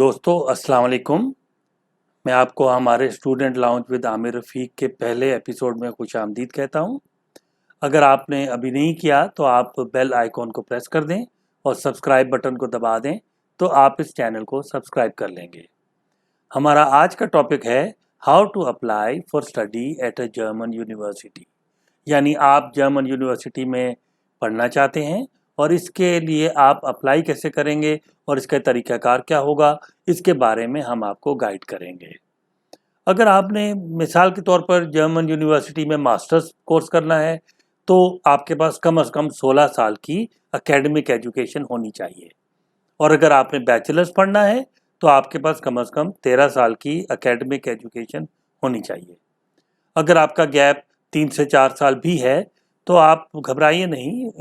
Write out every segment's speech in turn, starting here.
दोस्तों अस्सलाम वालेकुम। मैं आपको हमारे स्टूडेंट लाउंज विद आमिर रफ़ीक के पहले एपिसोड में खुशामदीद कहता हूं। अगर आपने अभी नहीं किया तो आप बेल आइकॉन को प्रेस कर दें और सब्सक्राइब बटन को दबा दें तो आप इस चैनल को सब्सक्राइब कर लेंगे। हमारा आज का टॉपिक है how to apply for study at a German university. यानी आप जर्मन यूनिवर्सिटी में पढ़ना चाहते हैं और इसके लिए आप अप्लाई कैसे करेंगे और इसका तरीक़ाकार क्या होगा, इसके बारे में हम आपको गाइड करेंगे। अगर आपने मिसाल के तौर पर जर्मन यूनिवर्सिटी में मास्टर्स कोर्स करना है तो आपके पास कम से कम 16 साल की एकेडमिक एजुकेशन होनी चाहिए, और अगर आपने बैचलर्स पढ़ना है तो आपके पास कम से कम 13 साल की एकेडमिक एजुकेशन होनी चाहिए। अगर आपका गैप 3 से 4 साल भी है तो आप घबराइए नहीं,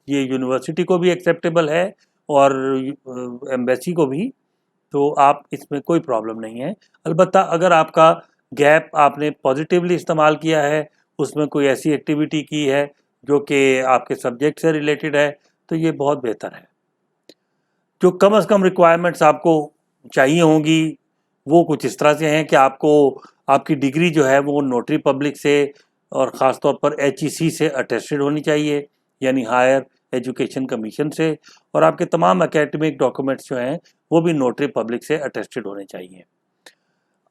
ये यूनिवर्सिटी को भी एक्सेप्टेबल है और एम्बेसी को भी, तो आप इसमें कोई प्रॉब्लम नहीं है। अलबत्ता अगर आपका गैप आपने पॉजिटिवली इस्तेमाल किया है, उसमें कोई ऐसी एक्टिविटी की है जो कि आपके सब्जेक्ट से रिलेटेड है, तो ये बहुत बेहतर है। जो कम से कम रिक्वायरमेंट्स आपको चाहिए होंगी वो कुछ इस तरह से हैं कि आपको आपकी डिग्री जो है वो नोटरी पब्लिक से और ख़ास तौर पर HEC से अटेस्टेड होनी चाहिए, यानी हायर एजुकेशन कमीशन से, और आपके तमाम एकेडमिक डॉक्यूमेंट्स जो हैं वो भी नोटरी पब्लिक से अटेस्टेड होने चाहिए।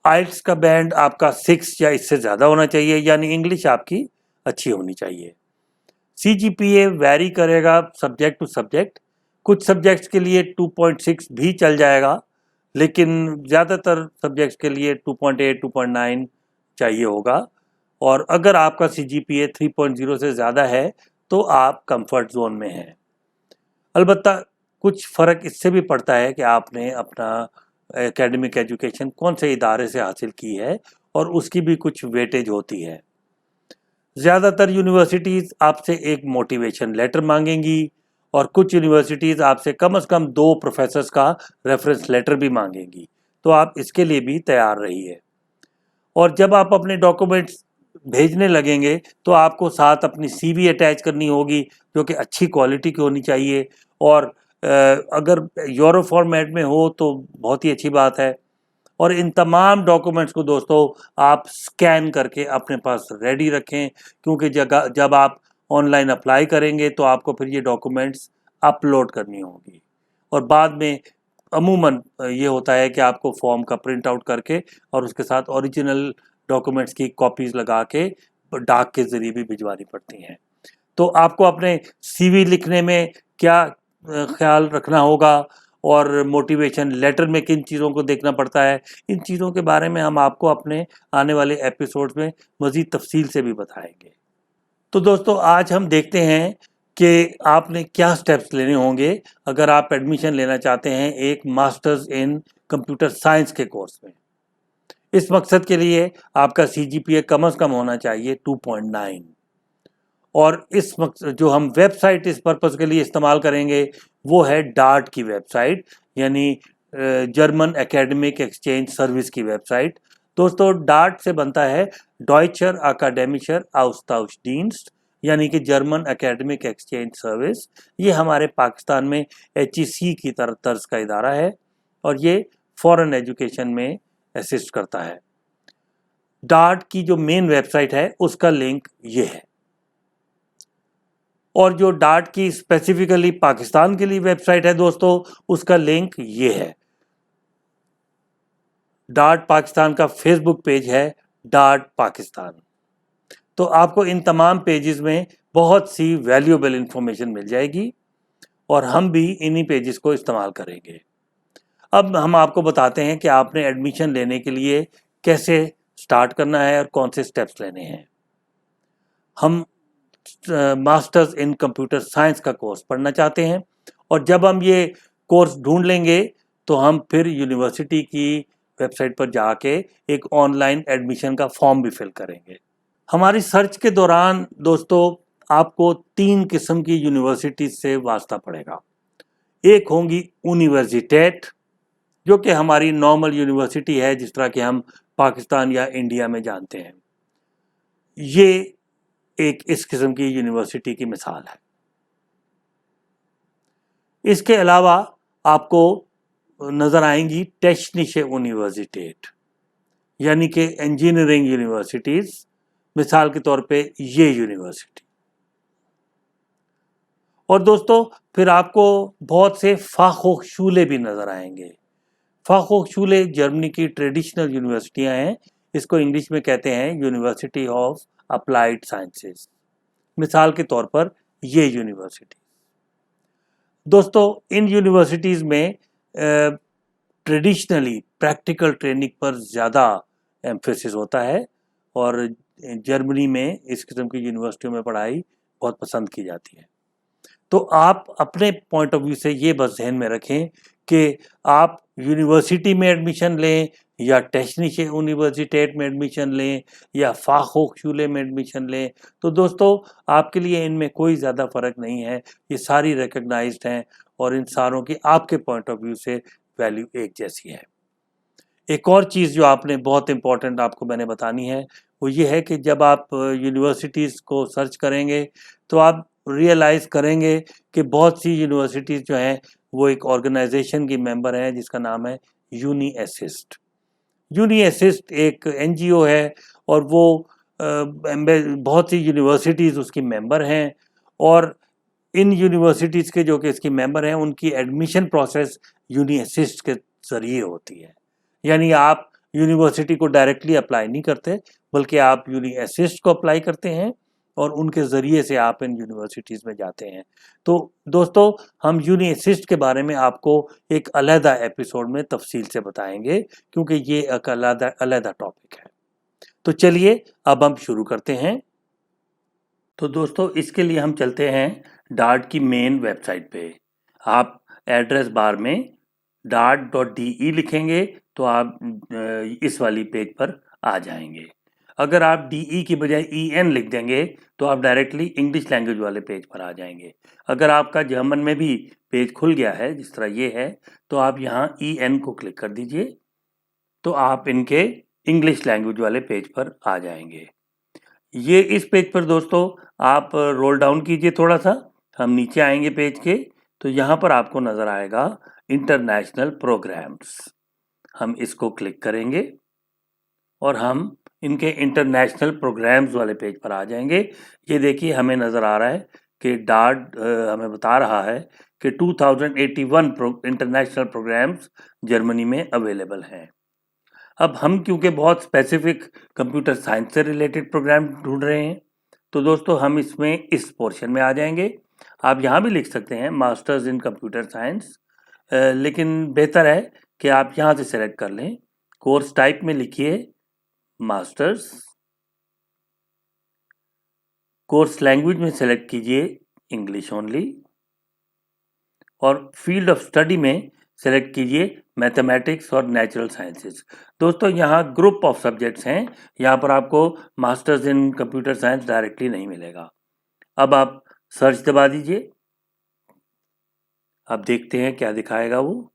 आइल्स का बैंड आपका 6 या इससे ज़्यादा होना चाहिए, यानी इंग्लिश आपकी अच्छी होनी चाहिए। CGPA वैरी करेगा सब्जेक्ट टू सब्जेक्ट। कुछ सब्जेक्ट्स के लिए 2.6 भी चल जाएगा, लेकिन ज़्यादातर सब्जेक्ट्स के लिए 2.8 2.9 चाहिए होगा। और अगर आपका CGPA 3.0 से ज़्यादा है तो आप कंफर्ट जोन में हैं। अलबत्ता कुछ फ़र्क इससे भी पड़ता है कि आपने अपना एकेडमिक एजुकेशन कौन से इदारे से हासिल की है, और उसकी भी कुछ वेटेज होती है। ज़्यादातर यूनिवर्सिटीज़ आपसे एक मोटिवेशन लेटर मांगेंगी और कुछ यूनिवर्सिटीज़ आपसे कम से कम 2 प्रोफेसर्स का रेफरेंस लेटर भी मांगेंगी, तो आप इसके लिए भी तैयार रहिए। और जब आप अपने डॉक्यूमेंट्स भेजने लगेंगे तो आपको साथ अपनी CV अटैच करनी होगी जो कि अच्छी क्वालिटी की होनी चाहिए, और अगर यूरो फॉर्मेट में हो तो बहुत ही अच्छी बात है। और इन तमाम डॉक्यूमेंट्स को दोस्तों आप स्कैन करके अपने पास रेडी रखें, क्योंकि जब आप ऑनलाइन अप्लाई करेंगे तो आपको फिर ये डॉक्यूमेंट्स अपलोड करनी होगी, और बाद में अमूमन ये होता है कि आपको फॉर्म का प्रिंट आउट करके और उसके साथ ओरिजिनल डॉक्यूमेंट्स की कॉपीज़ लगा के डाक के ज़रिए भी भिजवानी पड़ती हैं। तो आपको अपने CV लिखने में क्या ख्याल रखना होगा और मोटिवेशन लेटर में किन चीज़ों को देखना पड़ता है, इन चीज़ों के बारे में हम आपको अपने आने वाले एपिसोड्स में मज़ीद तफसील से भी बताएंगे। तो दोस्तों आज हम देखते हैं कि आपने क्या स्टेप्स लेने होंगे अगर आप एडमिशन लेना चाहते हैं एक मास्टर्स इन कंप्यूटर साइंस के कोर्स में। इस मकसद के लिए आपका CGPA कम से कम होना चाहिए 2.9, और इस मकसद जो हम वेबसाइट इस पर्पज़ के लिए इस्तेमाल करेंगे वो है डार्ट की वेबसाइट, यानी जर्मन एकेडमिक एक्सचेंज सर्विस की वेबसाइट। दोस्तों डार्ट से बनता है डॉइचर अकाडेमिशर आउस्ताउसडिenst, यानी कि जर्मन एकेडमिक एक्सचेंज सर्विस। ये हमारे पाकिस्तान में HEC की तर्ज का इदारा है और ये फॉरेन एजुकेशन में असिस्ट करता है। डार्ट की जो मेन वेबसाइट है उसका लिंक ये है, और जो डार्ट की स्पेसिफिकली पाकिस्तान के लिए वेबसाइट है दोस्तों उसका लिंक ये है। डार्ट पाकिस्तान का फेसबुक पेज है डार्ट पाकिस्तान। तो आपको इन तमाम पेजेस में बहुत सी वैल्यूएबल इंफॉर्मेशन मिल जाएगी और हम भी इन्हीं पेजेस को इस्तेमाल करेंगे। अब हम आपको बताते हैं कि आपने एडमिशन लेने के लिए कैसे स्टार्ट करना है और कौन से स्टेप्स लेने हैं। हम मास्टर्स इन कंप्यूटर साइंस का कोर्स पढ़ना चाहते हैं, और जब हम ये कोर्स ढूंढ लेंगे तो हम फिर यूनिवर्सिटी की वेबसाइट पर जाके एक ऑनलाइन एडमिशन का फॉर्म भी फिल करेंगे। हमारी सर्च के दौरान दोस्तों आपको 3 किस्म की यूनिवर्सिटी से वास्ता पड़ेगा। एक होंगी यूनिवर्सिटेट, जो कि हमारी नॉर्मल यूनिवर्सिटी है जिस तरह के हम पाकिस्तान या इंडिया में जानते हैं। ये एक इस किस्म की यूनिवर्सिटी की मिसाल है। इसके अलावा आपको नज़र आएंगी टेक्निशे यूनिवर्सिटेट, यानी कि इंजीनियरिंग यूनिवर्सिटीज़, मिसाल के तौर पे ये यूनिवर्सिटी। और दोस्तों फिर आपको बहुत से फाखोखशूले भी नज़र आएंगे। फाखोखशूले जर्मनी की ट्रेडिशनल यूनिवर्सिटियां हैं, इसको इंग्लिश में कहते हैं यूनिवर्सिटी ऑफ अप्लाइड साइंसेस, मिसाल के तौर पर ये यूनिवर्सिटी। दोस्तों इन यूनिवर्सिटीज़ में ट्रेडिशनली प्रैक्टिकल ट्रेनिंग पर ज़्यादा एम्फेसिस होता है और जर्मनी में इस किस्म की यूनिवर्सिटियों में पढ़ाई बहुत पसंद की जाती है। तो आप अपने पॉइंट ऑफ व्यू से ये बस ध्यान में रखें कि आप यूनिवर्सिटी में एडमिशन लें या टेक्निशे यूनिवर्सिटेट में एडमिशन लें या फाखोखशूले में एडमिशन लें, तो दोस्तों आपके लिए इनमें कोई ज़्यादा फ़र्क नहीं है, ये सारी रिकग्नाइज्ड हैं और इन सारों की आपके पॉइंट ऑफ व्यू से वैल्यू एक जैसी है। एक और चीज़ जो आपने बहुत इम्पॉर्टेंट आपको मैंने बतानी है वो ये है कि जब आप यूनिवर्सिटीज़ को सर्च करेंगे तो आप रियलाइज़ करेंगे कि बहुत सी यूनिवर्सिटीज़ जो हैं वो एक ऑर्गेनाइजेशन की मेंबर हैं जिसका नाम है यूनी असिस्ट। यूनी असिस्ट एक एनजीओ है और वो बहुत सी यूनिवर्सिटीज़ उसकी मेंबर हैं और इन यूनिवर्सिटीज़ के जो कि इसकी मेंबर हैं उनकी एडमिशन प्रोसेस यूनी असिस्ट के ज़रिए होती है। यानी आप यूनिवर्सिटी को डायरेक्टली अप्लाई नहीं करते बल्कि आप यूनी असिस्ट को अप्लाई करते हैं और उनके ज़रिए से आप इन यूनिवर्सिटीज़ में जाते हैं। तो दोस्तों हम यूनी असिस्ट के बारे में आपको एक अलहदा एपिसोड में तफसील से बताएंगे क्योंकि ये एक अलहदा टॉपिक है। तो चलिए अब हम शुरू करते हैं। तो दोस्तों इसके लिए हम चलते हैं डार्ट की मेन वेबसाइट पे। आप एड्रेस बार में dart.de लिखेंगे तो आप इस वाली पेज पर आ जाएंगे। अगर आप DE की बजाय EN लिख देंगे तो आप डायरेक्टली इंग्लिश लैंग्वेज वाले पेज पर आ जाएंगे। अगर आपका जर्मन में भी पेज खुल गया है जिस तरह ये है तो आप यहाँ EN को क्लिक कर दीजिए तो आप इनके इंग्लिश लैंग्वेज वाले पेज पर आ जाएंगे। ये इस पेज पर दोस्तों आप रोल डाउन कीजिए थोड़ा सा, हम नीचे आएंगे पेज के तो यहाँ पर आपको नज़र आएगा इंटरनेशनल प्रोग्राम्स। हम इसको क्लिक करेंगे और हम इनके इंटरनेशनल प्रोग्राम्स वाले पेज पर आ जाएंगे। ये देखिए हमें नज़र आ रहा है कि डार्ट हमें बता रहा है कि 2081 इंटरनेशनल प्रोग्राम्स जर्मनी में अवेलेबल हैं। अब हम क्योंकि बहुत स्पेसिफिक कंप्यूटर साइंस से रिलेटेड प्रोग्राम ढूंढ रहे हैं तो दोस्तों हम इसमें इस पोर्शन में आ जाएंगे। आप यहाँ भी लिख सकते हैं मास्टर्स इन कंप्यूटर साइंस, लेकिन बेहतर है कि आप यहाँ से सेलेक्ट कर लें। कोर्स टाइप में लिखिए मास्टर्स, कोर्स लैंग्वेज में सेलेक्ट कीजिए इंग्लिश ओनली और फील्ड ऑफ स्टडी में सेलेक्ट कीजिए मैथमेटिक्स और नेचुरल साइंसेस। दोस्तों यहाँ ग्रुप ऑफ सब्जेक्ट्स हैं, यहाँ पर आपको masters in computer science directly नहीं मिलेगा। अब आप सर्च दबा दीजिए, अब देखते हैं क्या दिखाएगा वो।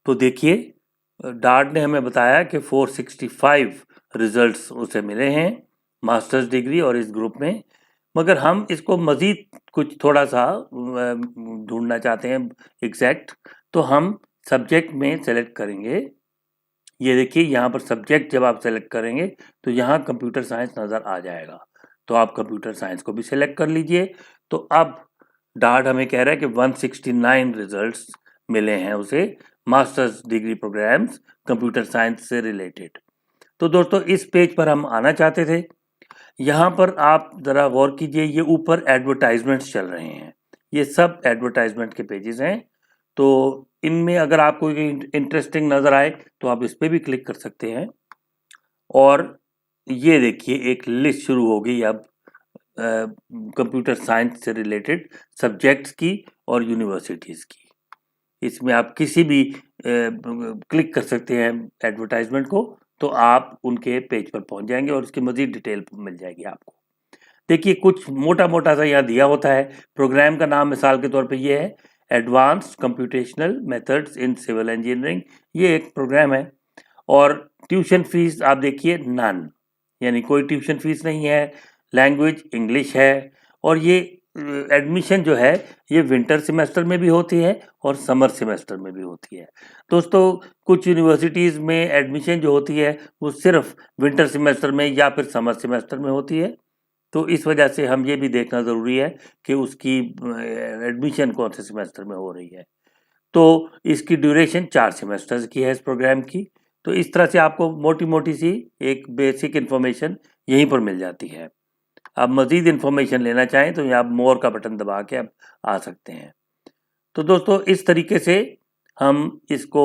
तो देखिए डार्ट ने हमें बताया कि 465 रिजल्ट्स उसे मिले हैं मास्टर्स डिग्री और इस ग्रुप में, मगर हम इसको मज़ीद कुछ थोड़ा सा ढूंढना चाहते हैं एग्जैक्ट, तो हम सब्जेक्ट में सेलेक्ट करेंगे। ये देखिए यहाँ पर सब्जेक्ट जब आप सेलेक्ट करेंगे तो यहाँ कंप्यूटर साइंस नज़र आ जाएगा, तो आप कंप्यूटर साइंस को भी सेलेक्ट कर लीजिए। तो अब डार्ट हमें कह रहा है कि 169 रिजल्ट्स मिले हैं उसे masters degree programs computer science से रिलेटेड। तो दोस्तों इस पेज पर हम आना चाहते थे। यहाँ पर आप ज़रा गौर कीजिए, ये ऊपर एडवर्टाइजमेंट्स चल रहे हैं, ये सब एडवर्टाइजमेंट के पेजेस हैं। तो इनमें अगर आपको इंटरेस्टिंग नज़र आए तो आप इस पर भी क्लिक कर सकते हैं। और ये देखिए एक लिस्ट शुरू हो गई अब कंप्यूटर साइंस से रिलेटेड सब्जेक्ट्स की और यूनिवर्सिटीज़ की। इसमें आप किसी भी क्लिक कर सकते हैं एडवर्टाइजमेंट को तो आप उनके पेज पर पहुंच जाएंगे और उसकी मज़ीद डिटेल मिल जाएगी आपको। देखिए कुछ मोटा मोटा सा यहाँ दिया होता है। प्रोग्राम का नाम मिसाल के तौर पे ये है advanced computational methods in civil engineering, ये एक प्रोग्राम है। और ट्यूशन फीस आप देखिए नन, यानी कोई ट्यूशन फीस नहीं है। लैंग्वेज इंग्लिश है और ये एडमिशन जो है ये विंटर सेमेस्टर में भी होती है और समर सेमेस्टर में भी होती है। दोस्तों कुछ यूनिवर्सिटीज़ में एडमिशन जो होती है वो सिर्फ विंटर सेमेस्टर में या फिर समर सेमेस्टर में होती है। तो इस वजह से हम ये भी देखना ज़रूरी है कि उसकी एडमिशन कौन से सेमेस्टर में हो रही है। तो इसकी ड्यूरेशन 4 सेमेस्टर्स की है इस प्रोग्राम की। तो इस तरह से आपको मोटी-मोटी सी एक बेसिक इन्फॉर्मेशन यहीं पर मिल जाती है। आप मज़ीद इन्फॉर्मेशन लेना चाहें तो यहाँ मोर का बटन दबा के आप आ सकते हैं। तो दोस्तों इस तरीके से हम इसको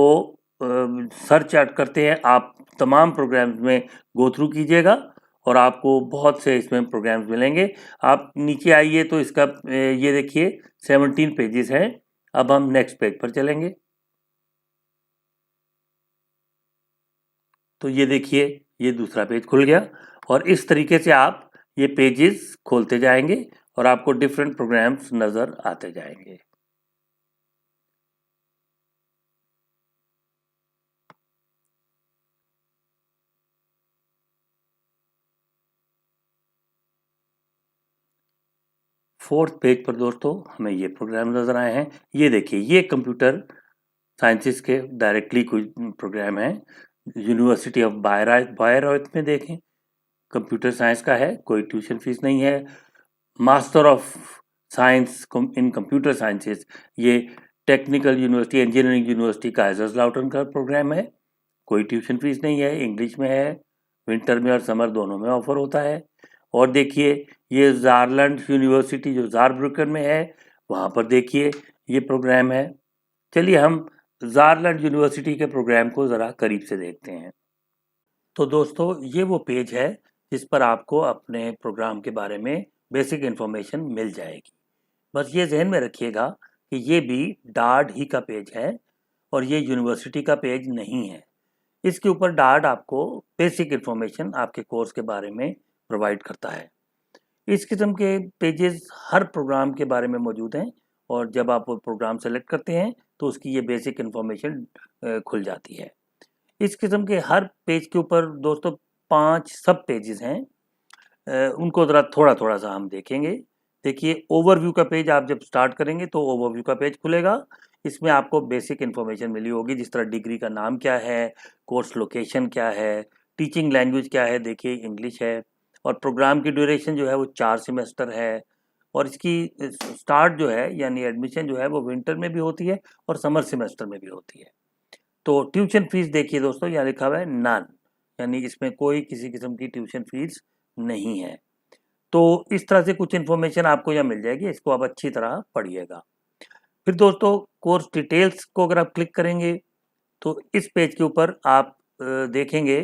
सर्च आउट करते हैं। आप तमाम प्रोग्राम्स में गो थ्रू कीजिएगा और आपको बहुत से इसमें प्रोग्राम्स मिलेंगे। आप नीचे आइए तो इसका ये देखिए 17 पेजेस हैं। अब हम नेक्स्ट पेज पर चलेंगे। तो ये देखिए ये दूसरा पेज खुल गया और इस तरीके से आप ये पेजेस खोलते जाएंगे और आपको डिफरेंट प्रोग्राम्स नज़र आते जाएंगे। फोर्थ पेज पर दोस्तों हमें ये प्रोग्राम नज़र आए हैं। ये देखिए ये कंप्यूटर साइंसेस के डायरेक्टली कुछ प्रोग्राम हैं। यूनिवर्सिटी ऑफ बायरॉथ में देखें कंप्यूटर साइंस का है, कोई ट्यूशन फीस नहीं है। Master of science in computer sciences ये टेक्निकल यूनिवर्सिटी इंजीनियरिंग यूनिवर्सिटी काइजरस्लाउटन का प्रोग्राम है, कोई ट्यूशन फीस नहीं है, इंग्लिश में है, विंटर में और समर दोनों में ऑफर होता है। और देखिए ये ज़ारलैंड यूनिवर्सिटी जो ज़ारब्रुकन में है वहाँ पर देखिए ये प्रोग्राम है। चलिए हम ज़ारलैंड यूनिवर्सिटी के प्रोग्राम को ज़रा करीब से देखते हैं। तो दोस्तों ये वो पेज है जिस पर आपको अपने प्रोग्राम के बारे में बेसिक इन्फॉर्मेशन मिल जाएगी। बस ये जहन में रखिएगा कि ये भी डार्ड ही का पेज है और ये यूनिवर्सिटी का पेज नहीं है। इसके ऊपर डार्ड आपको बेसिक इन्फॉर्मेशन आपके कोर्स के बारे में प्रोवाइड करता है। इस किस्म के पेजेस हर प्रोग्राम के बारे में मौजूद हैं और जब आप वो प्रोग्राम सेलेक्ट करते हैं तो उसकी ये बेसिक इन्फॉर्मेशन खुल जाती है। इस किस्म के हर पेज के ऊपर दोस्तों 5 सब पेजेस हैं। उनको ज़रा थोड़ा-थोड़ा सा हम देखेंगे। देखिए ओवरव्यू का पेज आप जब स्टार्ट करेंगे तो ओवरव्यू का पेज खुलेगा। इसमें आपको बेसिक इन्फॉर्मेशन मिली होगी जिस तरह डिग्री का नाम क्या है, कोर्स लोकेशन क्या है, टीचिंग लैंग्वेज क्या है, देखिए इंग्लिश है और प्रोग्राम की ड्यूरेशन जो है वो 4 सेमेस्टर है और इसकी स्टार्ट जो है यानी एडमिशन जो है वो विंटर में भी होती है और समर सेमेस्टर में भी होती है। तो ट्यूशन फीस देखिए दोस्तों यहाँ लिखा हुआ है नन, यानी इसमें कोई किसी किस्म की ट्यूशन फीस नहीं है। तो इस तरह से कुछ इन्फॉर्मेशन आपको यहाँ मिल जाएगी, इसको आप अच्छी तरह पढ़िएगा। फिर दोस्तों कोर्स डिटेल्स को अगर आप क्लिक करेंगे तो इस पेज के ऊपर आप देखेंगे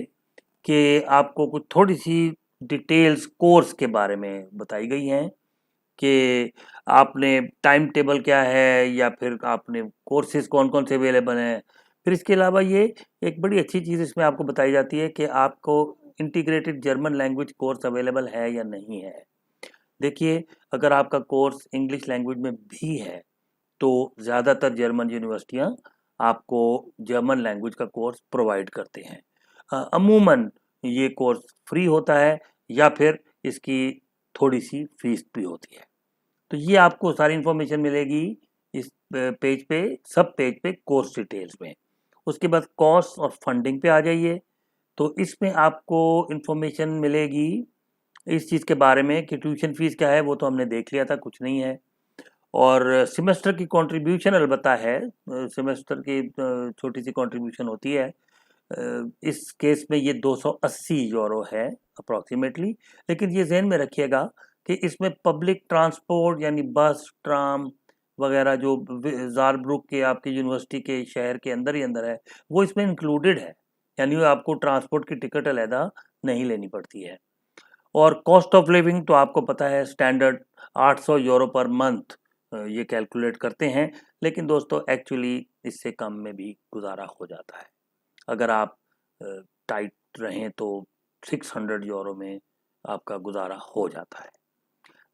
कि आपको कुछ थोड़ी सी डिटेल्स कोर्स के बारे में बताई गई हैं कि आपने टाइम टेबल क्या है या फिर आपने कोर्सेज कौन कौन से अवेलेबल हैं। फिर इसके अलावा ये एक बड़ी अच्छी चीज़ इसमें आपको बताई जाती है कि आपको integrated German language course available है या नहीं है। देखिए अगर आपका कोर्स इंग्लिश लैंग्वेज में भी है तो ज़्यादातर जर्मन यूनिवर्सिटियाँ आपको जर्मन लैंग्वेज का कोर्स प्रोवाइड करते हैं। अमूमन ये कोर्स फ्री होता है या फिर इसकी थोड़ी सी फीस भी होती है। तो ये आपको सारी इन्फॉर्मेशन मिलेगी इस पेज पे, सब पेज पे कोर्स डिटेल्स में। उसके बाद कॉस्ट और फंडिंग पे आ जाइए तो इसमें आपको इन्फॉर्मेशन मिलेगी इस चीज़ के बारे में कि ट्यूशन फीस क्या है, वो तो हमने देख लिया था, कुछ नहीं है। और सेमेस्टर की कंट्रीब्यूशन अलबत्ता है, सेमेस्टर की छोटी सी कंट्रीब्यूशन होती है। इस केस में ये 280 यूरो है अप्रॉक्सीमेटली। लेकिन ये जहन में रखिएगा कि इसमें पब्लिक ट्रांसपोर्ट यानी बस, ट्राम वगैरह जो ज़ारब्रुक के आपके यूनिवर्सिटी के शहर के अंदर ही अंदर है वो इसमें इंक्लूडेड है, यानी आपको ट्रांसपोर्ट की टिकट अलहदा नहीं लेनी पड़ती है। और कॉस्ट ऑफ लिविंग तो आपको पता है स्टैंडर्ड 800 यूरो पर मंथ ये कैलकुलेट करते हैं, लेकिन दोस्तों एक्चुअली इससे कम में भी गुजारा हो जाता है। अगर आप टाइट रहें तो 600 यूरो में आपका गुजारा हो जाता है।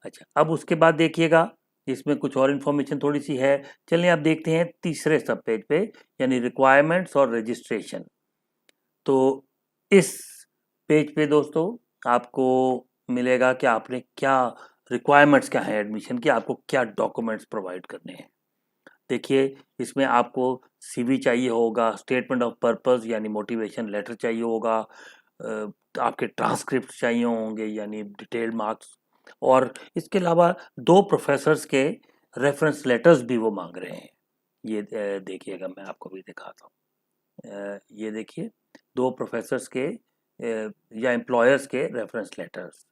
अच्छा अब उसके बाद देखिएगा इसमें कुछ और इन्फॉर्मेशन थोड़ी सी है। चलिए आप देखते हैं तीसरे सब पेज पे यानी रिक्वायरमेंट्स और रजिस्ट्रेशन। तो इस पेज पे दोस्तों आपको मिलेगा कि आपने क्या रिक्वायरमेंट्स क्या है एडमिशन की, आपको क्या डॉक्यूमेंट्स प्रोवाइड करने हैं। देखिए इसमें आपको सीवी चाहिए होगा, स्टेटमेंट ऑफ पर्पस यानी मोटिवेशन लेटर चाहिए होगा, आपके ट्रांसक्रिप्ट चाहिए होंगे यानी डिटेल्ड मार्क्स, और इसके अलावा 2 प्रोफेसर्स के रेफरेंस लेटर्स भी वो मांग रहे हैं। ये देखिएगा, मैं आपको भी दिखाता हूँ। ये देखिए 2 प्रोफेसर्स के या एम्प्लॉयर्स के reference letters,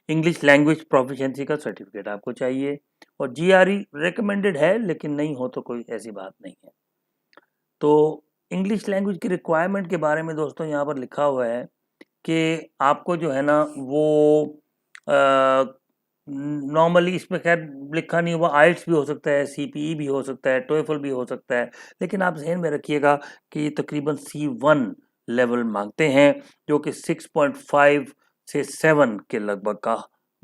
English language proficiency का सर्टिफिकेट आपको चाहिए, और जीआरई रिकमेंडेड है लेकिन नहीं हो तो कोई ऐसी बात नहीं है। तो इंग्लिश लैंग्वेज की रिक्वायरमेंट के बारे में दोस्तों यहाँ पर लिखा हुआ है कि आपको जो है ना वो नॉर्मली इसमें खैर लिखा नहीं हुआ, आइल्स भी हो सकता है, सीपीई भी हो सकता है, टोएफल भी हो सकता है, लेकिन आप ध्यान में रखिएगा कि ये तकरीबन C1 लेवल मांगते हैं, जो कि 6.5 से 7 के लगभग का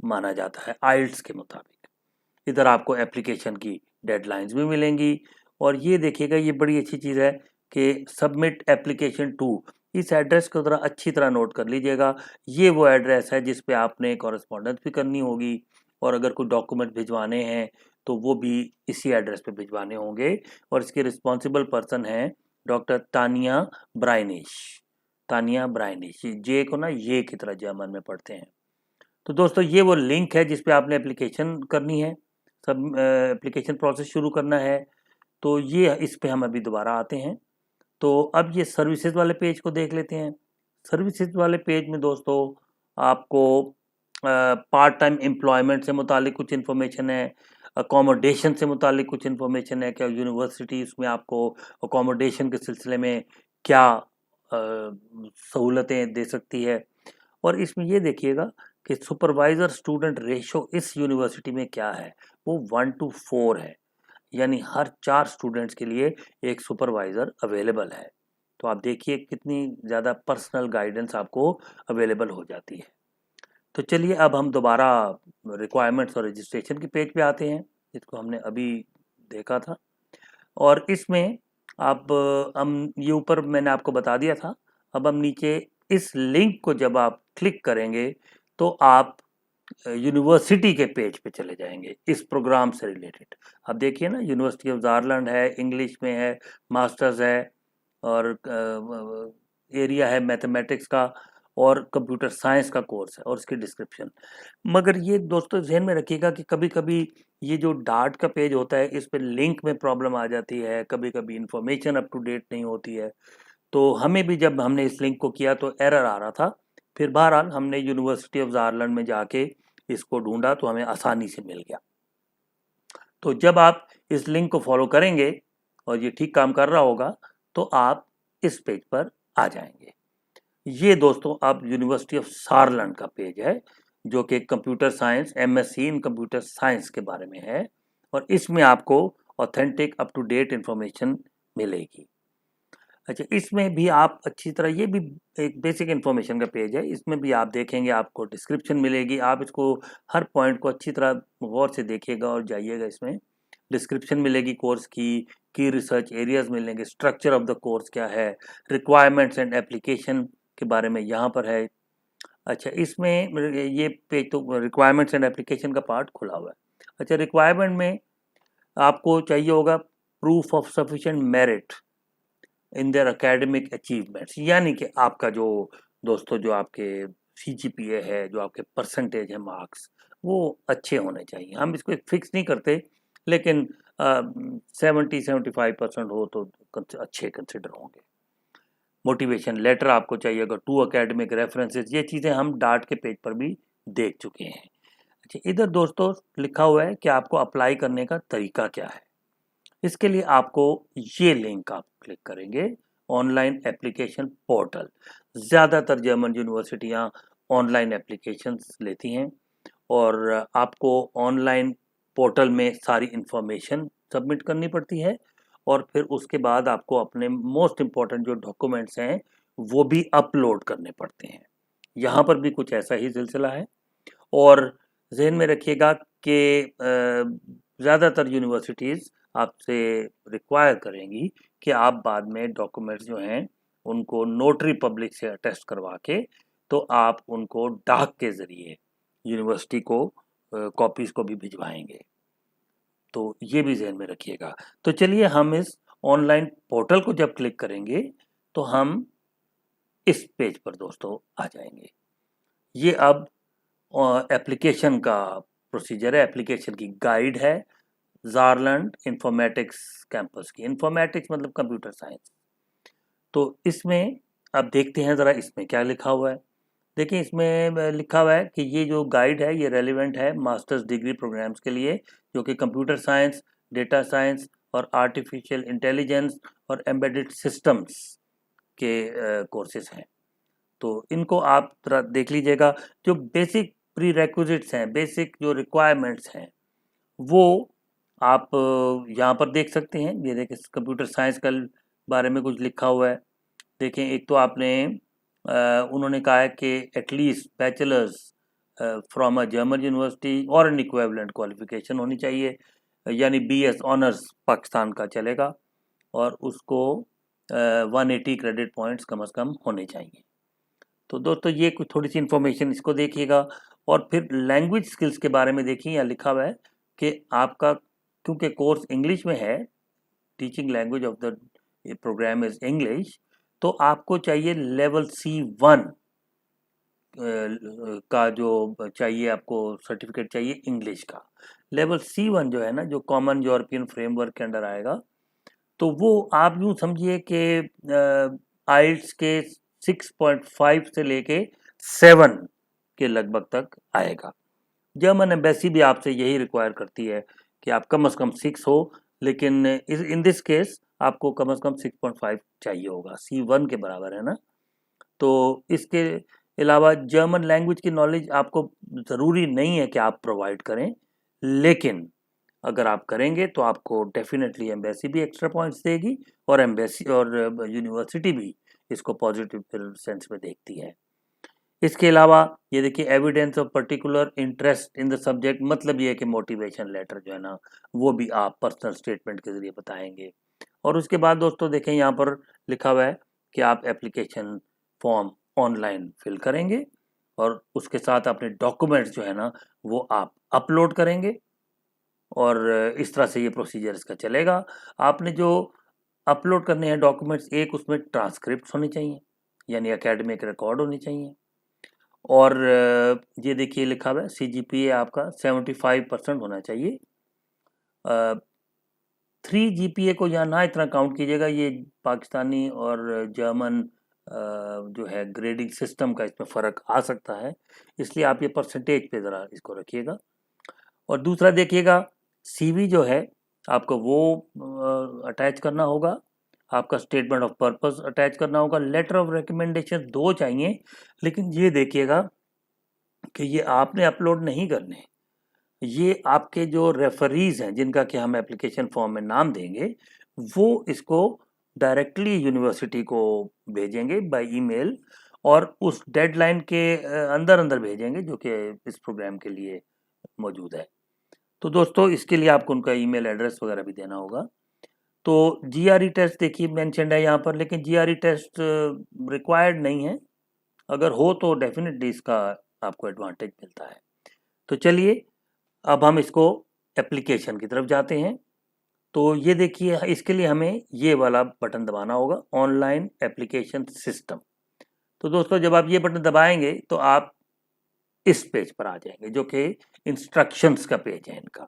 माना जाता है आइल्स के मुताबिक। इधर आपको एप्लीकेशन की डेडलाइंस भी मिलेंगी, और ये देखिएगा ये बड़ी अच्छी चीज़ है कि सबमिट एप्लीकेशन टू, इस एड्रेस को ज़रा अच्छी तरह नोट कर लीजिएगा। ये वो एड्रेस है जिस पे आपने कॉरेस्पॉन्डेंस भी करनी होगी, और अगर कोई डॉक्यूमेंट भिजवाने हैं तो वो भी इसी एड्रेस पे भिजवाने होंगे, और इसके रिस्पॉन्सिबल पर्सन हैं डॉक्टर तानिया ब्राइनिश। तानिया ब्राइनिश, जे को ना ये की तरह जर्मन में पढ़ते हैं। तो दोस्तों ये वो लिंक है जिस पे आपने एप्लीकेशन करनी है, सब एप्लीकेशन प्रोसेस शुरू करना है। तो ये इस पे हम अभी दोबारा आते हैं। तो अब ये सर्विसेज वाले पेज को देख लेते हैं। सर्विसेज वाले पेज में दोस्तों आपको पार्ट टाइम एम्प्लॉयमेंट से मुतालिक कुछ इन्फॉर्मेशन है, अकोमोडेशन से मुतालिक कुछ इन्फॉर्मेशन है, क्या यूनिवर्सिटी इसमें आपको अकोमोडेशन के सिलसिले में क्या सहूलतें दे सकती है, और इसमें ये देखिएगा कि सुपरवाइज़र स्टूडेंट रेशो इस यूनिवर्सिटी में क्या है, वो 1:4 है, यानी हर 4 स्टूडेंट्स के लिए एक सुपरवाइज़र अवेलेबल है। तो आप देखिए कितनी ज़्यादा पर्सनल गाइडेंस आपको अवेलेबल हो जाती है। तो चलिए अब हम दोबारा रिक्वायरमेंट्स और रजिस्ट्रेशन के पेज पे आते हैं, जिसको हमने अभी देखा था। और इसमें अब हम ये ऊपर मैंने आपको बता दिया था, अब हम नीचे इस लिंक को जब आप क्लिक करेंगे तो आप यूनिवर्सिटी के पेज पे चले जाएंगे इस प्रोग्राम से रिलेटेड। अब देखिए ना, यूनिवर्सिटी ऑफ ज़ारलैंड है, इंग्लिश में है, मास्टर्स है, और एरिया है मैथमेटिक्स का, और कंप्यूटर साइंस का कोर्स है, और उसकी डिस्क्रिप्शन। मगर ये दोस्तों ध्यान में रखिएगा कि कभी कभी ये जो डार्ट का पेज होता है इस पे लिंक में प्रॉब्लम आ जाती है, कभी कभी इंफॉर्मेशन अप टू डेट नहीं होती है। तो हमें भी जब हमने इस लिंक को किया तो एरर आ रहा था, फिर बहरहाल हमने यूनिवर्सिटी ऑफ ज़ारलैंड में जाके इसको ढूंढा तो हमें आसानी से मिल गया। तो जब आप इस लिंक को फॉलो करेंगे और ये ठीक काम कर रहा होगा तो आप इस पेज पर आ जाएंगे। ये दोस्तों आप यूनिवर्सिटी ऑफ ज़ारलैंड का पेज है, जो कि computer science, MSc in computer science के बारे में है, और इसमें आपको authentic up to date information मिलेगी। अच्छा, इसमें भी आप अच्छी तरह, ये भी एक बेसिक इन्फॉर्मेशन का पेज है, इसमें भी आप देखेंगे आपको डिस्क्रिप्शन मिलेगी, आप इसको हर पॉइंट को अच्छी तरह गौर से देखिएगा और जाइएगा। इसमें डिस्क्रिप्शन मिलेगी कोर्स की रिसर्च एरियाज मिलेंगे, स्ट्रक्चर ऑफ द कोर्स क्या है, रिक्वायरमेंट्स एंड एप्लीकेशन के बारे में यहाँ पर है। अच्छा, इसमें ये पेज तो रिक्वायरमेंट्स एंड एप्लीकेशन का पार्ट खुला हुआ है। अच्छा, रिक्वायरमेंट में आपको चाहिए होगा proof of sufficient merit in their academic achievements, यानी कि आपका जो दोस्तों जो आपके सीजीपीए है, जो आपके परसेंटेज है मार्क्स, वो अच्छे होने चाहिए। हम इसको फिक्स नहीं करते, लेकिन 70-75% हो तो अच्छे कंसिडर होंगे। मोटिवेशन लेटर आपको चाहिएगा, 2 एकेडमिक रेफरेंसेस, ये चीज़ें हम डार्ट के पेज पर भी देख चुके हैं। अच्छा, इधर दोस्तों लिखा हुआ है कि आपको अप्लाई करने का तरीका क्या है। इसके लिए आपको ये लिंक आप क्लिक करेंगे, ऑनलाइन एप्लीकेशन पोर्टल। ज़्यादातर जर्मन यूनिवर्सिटियाँ ऑनलाइन एप्लीकेशंस लेती हैं, और आपको ऑनलाइन पोर्टल में सारी इंफॉर्मेशन सबमिट करनी पड़ती है, और फिर उसके बाद आपको अपने मोस्ट इम्पॉर्टेंट जो डॉक्यूमेंट्स हैं वो भी अपलोड करने पड़ते हैं। यहाँ पर भी कुछ ऐसा ही सिलसिला है, और जहन में रखिएगा कि ज़्यादातर यूनिवर्सिटीज़ आपसे रिक्वायर करेंगी कि आप बाद में डॉक्यूमेंट्स जो हैं उनको नोटरी पब्लिक से अटेस्ट करवा के तो आप उनको डाक के ज़रिए यूनिवर्सिटी को कॉपीज़ को भी भिजवाएंगे। तो ये भी ज़हन में रखिएगा। तो चलिए हम इस ऑनलाइन पोर्टल को जब क्लिक करेंगे तो हम इस पेज पर दोस्तों आ जाएंगे। ये अब एप्लीकेशन का प्रोसीजर है, एप्लीकेशन की गाइड है ज़ारलैंड इंफॉर्मेटिक्स कैंपस की। इंफॉर्मेटिक्स मतलब कंप्यूटर साइंस। तो इसमें अब देखते हैं ज़रा इसमें क्या लिखा हुआ है। देखिए इसमें लिखा हुआ है कि ये जो गाइड है ये रेलिवेंट है मास्टर्स डिग्री प्रोग्राम्स के लिए, जो कि कंप्यूटर साइंस, डेटा साइंस और आर्टिफिशियल इंटेलिजेंस और एम्बेडेड सिस्टम्स के कोर्सेज हैं। तो इनको आप थोड़ा देख लीजिएगा। जो बेसिक प्री रेक्विजिट्स हैं, बेसिक जो रिक्वायरमेंट्स हैं, वो आप यहाँ पर देख सकते हैं। ये देखिए कंप्यूटर साइंस का बारे में कुछ लिखा हुआ है। देखें एक तो आपने उन्होंने कहा है कि at least bachelors from a German university और एन इक्विवेलेंट क्वालिफिकेशन होनी चाहिए, यानी बीएस ऑनर्स पाकिस्तान का चलेगा, और उसको 180 क्रेडिट पॉइंट्स कम से कम होने चाहिए। तो दोस्तों ये कुछ थोड़ी सी इन्फॉर्मेशन इसको देखिएगा। और फिर लैंग्वेज स्किल्स के बारे में देखिए, यहाँ लिखा हुआ है कि आपका क्योंकि कोर्स इंग्लिश में है, teaching language of the program is English, तो आपको चाहिए लेवल C1 का जो चाहिए, आपको सर्टिफिकेट चाहिए इंग्लिश का। लेवल C1 जो है ना, जो कॉमन यूरोपियन फ्रेमवर्क के अंडर आएगा, तो वो आप यूँ समझिए कि आइल्स के 6.5 से लेके 7 के लगभग तक आएगा। जर्मन एम्बेसी भी आपसे यही रिक्वायर करती है कि आप कम से कम 6 हो, लेकिन इन दिस केस आपको कम से कम 6.5 चाहिए होगा, C1 के बराबर है ना। तो इसके अलावा जर्मन लैंग्वेज की नॉलेज आपको ज़रूरी नहीं है कि आप प्रोवाइड करें, लेकिन अगर आप करेंगे तो आपको डेफिनेटली एम्बेसी भी एक्स्ट्रा पॉइंट्स देगी, और एम्बेसी और यूनिवर्सिटी भी इसको पॉजिटिव सेंस में देखती है। इसके अलावा ये देखिए evidence of particular interest in the subject, मतलब ये है कि मोटिवेशन लेटर जो है ना, वो भी आप पर्सनल स्टेटमेंट के जरिए बताएंगे। और उसके बाद दोस्तों देखें यहाँ पर लिखा हुआ है कि आप एप्लीकेशन फॉर्म ऑनलाइन फिल करेंगे, और उसके साथ अपने डॉक्यूमेंट्स जो है ना वो आप अपलोड करेंगे, और इस तरह से ये प्रोसीजर इसका चलेगा। आपने जो अपलोड करने हैं डॉक्यूमेंट्स, एक उसमें ट्रांसक्रिप्ट होने चाहिए, यानी एकेडमिक रिकॉर्ड होने चाहिए। और ये देखिए लिखा हुआ है CGPA आपका 75% होना चाहिए। 3 GPA को यहाँ ना इतना काउंट कीजिएगा, ये पाकिस्तानी और जर्मन जो है ग्रेडिंग सिस्टम का इसमें फ़र्क आ सकता है, इसलिए आप ये परसेंटेज पे ज़रा इसको रखिएगा। और दूसरा देखिएगा CV जो है आपको वो अटैच करना होगा, आपका स्टेटमेंट ऑफ पर्पस अटैच करना होगा, लेटर ऑफ रिकमेंडेशन 2 चाहिए, लेकिन ये देखिएगा कि ये आपने अपलोड नहीं करने, ये आपके जो रेफरीज हैं जिनका कि हम एप्लीकेशन फॉर्म में नाम देंगे, वो इसको डायरेक्टली यूनिवर्सिटी को भेजेंगे बाय ईमेल, और उस डेडलाइन के अंदर अंदर भेजेंगे जो कि इस प्रोग्राम के लिए मौजूद है। तो दोस्तों इसके लिए आपको उनका ईमेल एड्रेस वगैरह भी देना होगा। तो GRE टेस्ट देखिए मेंशन्ड है यहाँ पर, लेकिन GRE टेस्ट रिक्वायर्ड नहीं है, अगर हो तो डेफिनेटली इसका आपको एडवांटेज मिलता है। तो चलिए अब हम इसको एप्लीकेशन की तरफ जाते हैं। तो ये देखिए इसके लिए हमें ये वाला बटन दबाना होगा, ऑनलाइन एप्लीकेशन सिस्टम। तो दोस्तों जब आप ये बटन दबाएंगे तो आप इस पेज पर आ जाएंगे, जो कि इंस्ट्रक्शंस का पेज है इनका।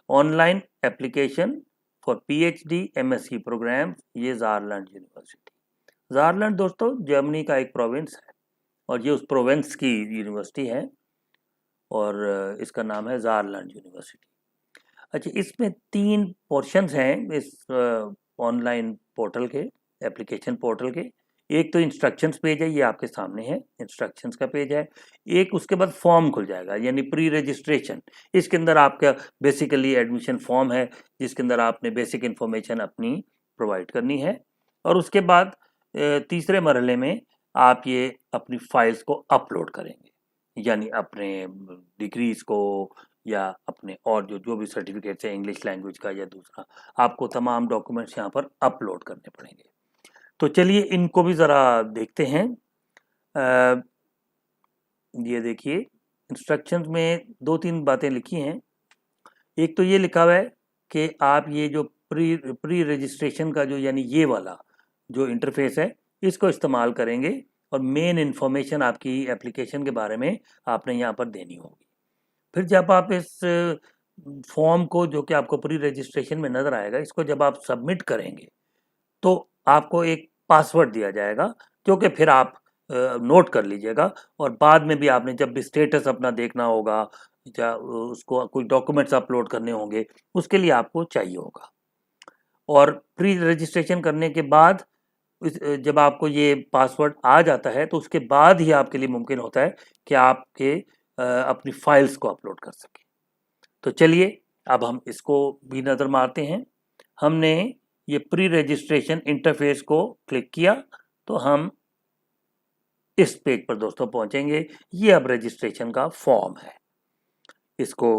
Online application for PhD MSc program, ये ज़ारलैंड यूनिवर्सिटी। ज़ारलैंड दोस्तों जर्मनी का एक प्रोविंस है, और ये उस प्रोविंस की यूनिवर्सिटी है, और इसका नाम है ज़ारलैंड यूनिवर्सिटी। अच्छा, इसमें 3 पोर्शंस हैं इस ऑनलाइन पोर्टल के, एप्लीकेशन पोर्टल के। एक तो इंस्ट्रक्शंस पेज है, ये आपके सामने है, इंस्ट्रक्शंस का पेज है। एक उसके बाद फॉर्म खुल जाएगा, यानी प्री रजिस्ट्रेशन। इसके अंदर आपका बेसिकली एडमिशन फॉर्म है, जिसके अंदर आपने बेसिक इन्फॉर्मेशन अपनी प्रोवाइड करनी है। और उसके बाद तीसरे मरहले में आप ये अपनी फाइल्स को अपलोड करेंगे, यानी अपने डिग्रीज को या अपने और जो जो भी सर्टिफिकेट्स हैं इंग्लिश लैंग्वेज का या दूसरा, आपको तमाम डॉक्यूमेंट्स यहाँ पर अपलोड करने पड़ेंगे। तो चलिए इनको भी ज़रा देखते हैं। ये देखिए इंस्ट्रक्शंस में 2-3 बातें लिखी हैं। एक तो ये लिखा हुआ है कि आप ये जो प्री रजिस्ट्रेशन का जो यानी ये वाला जो इंटरफेस है इसको इस्तेमाल करेंगे और मेन इन्फॉर्मेशन आपकी एप्लीकेशन के बारे में आपने यहाँ पर देनी होगी। फिर जब आप इस फॉर्म को जो कि आपको प्री रजिस्ट्रेशन में नज़र आएगा इसको जब आप सबमिट करेंगे तो आपको एक पासवर्ड दिया जाएगा जो कि फिर आप नोट कर लीजिएगा और बाद में भी आपने जब भी स्टेटस अपना देखना होगा या उसको कुछ डॉक्यूमेंट्स अपलोड करने होंगे उसके लिए आपको चाहिए होगा। और प्री रजिस्ट्रेशन करने के बाद जब आपको ये पासवर्ड आ जाता है तो उसके बाद ही आपके लिए मुमकिन होता है कि आपके अपनी फाइल्स को अपलोड कर सकें। तो चलिए अब हम इसको भी नज़र मारते हैं। हमने ये प्री रजिस्ट्रेशन इंटरफेस को क्लिक किया तो हम इस पेज पर दोस्तों पहुंचेंगे। ये अब रजिस्ट्रेशन का फॉर्म है, इसको